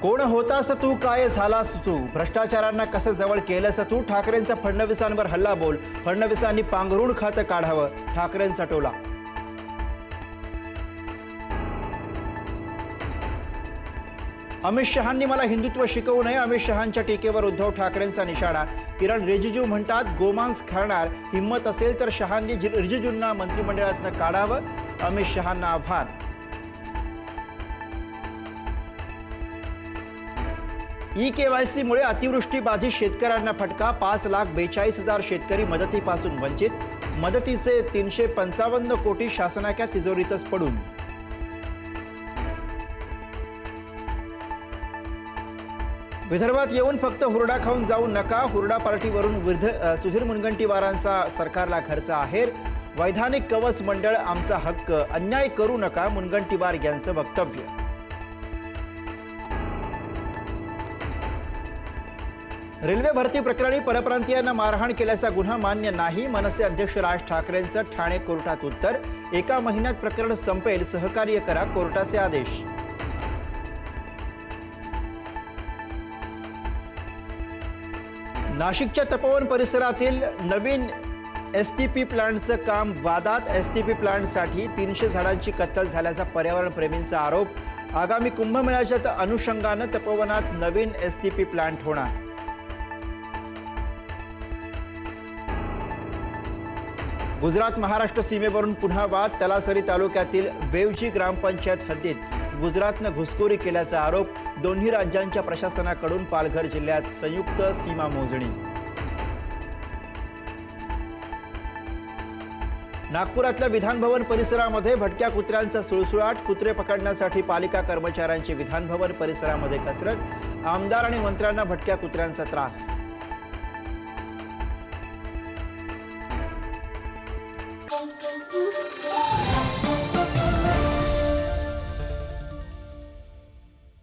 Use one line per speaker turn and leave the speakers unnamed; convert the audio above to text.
कोण होतास तू, काय झालास तू, भ्रष्टाचारांना कसं जवळ केलंस तू, ठाकरेंचा फडणवीसांवर हल्ला बोल, फडणवीसांनी पांघरुण खातं काढावं, ठाकरेंचा टोला. अमित शहांनी मला हिंदुत्व शिकवू नये, अमित शहांच्या टीकेवर उद्धव ठाकरेंचा निशाणा. किरण रिजिजू म्हणतात, गोमांस खाणार हिम्मत असेल तर शहांनी रिजिजूंना मंत्रिमंडळातनं काढावं, अमित शहांना आव्हान. ई-केवायसी मुळे अतिवृष्टी बाधित शेतकऱ्यांना फटका, 5,42,000 शेतकरी मदतीपासून वंचित, मदतीचे 355 कोटी शासनाच्या तिजोरीतच पडून. विदर्भात येऊन फक्त हुरडा खाऊन जाऊ नका, हुरडा पार्टीवरून सुधीर मुनगंटीवारांचा सरकारला खर्च आहेर, वैधानिक कवच मंडळ आमचा हक्क, अन्याय करू नका, मुनगंटीवार यांचं वक्तव्य. रेल्वे भरती प्रकरणी परप्रांतीयांना मारहाण केल्याचा गुन्हा मान्य नाही, मनसे अध्यक्ष राज ठाकरेंचं ठाणे कोर्टात उत्तर, 1 महिन्यात प्रकरण संपेल, सहकार्य करा, कोर्टाचे आदेश. नाशिकच्या तपोवन परिसरातील नवीन एसटीपी प्लांटचं काम वादात, एसटीपी प्लांटसाठी 300 झाडांची कत्तल झाल्याचा पर्यावरणप्रेमींचा आरोप. आगामी कुंभमेळ्याच्या अनुषंगानं तपोवनात नवीन एसटीपी प्लांट होणार. गुजरात महाराष्ट्र सीमेवरून पुन्हा वाद, तलासरी तालुक्यातील वेवजी ग्रामपंचायत हद्दीत गुजरातनं घुसखोरी केल्याचा आरोप, दोन्ही राज्यांच्या प्रशासनाकडून पालघर जिल्ह्यात संयुक्त सीमा मोजणी. नागपुरातल्या विधानभवन परिसरामध्ये भटक्या कुत्र्यांचा सुळसुळाट, कुत्रे पकडण्यासाठी पालिका कर्मचाऱ्यांची विधानभवन परिसरामध्ये कसरत, आमदार आणि मंत्र्यांना भटक्या कुत्र्यांचा त्रास.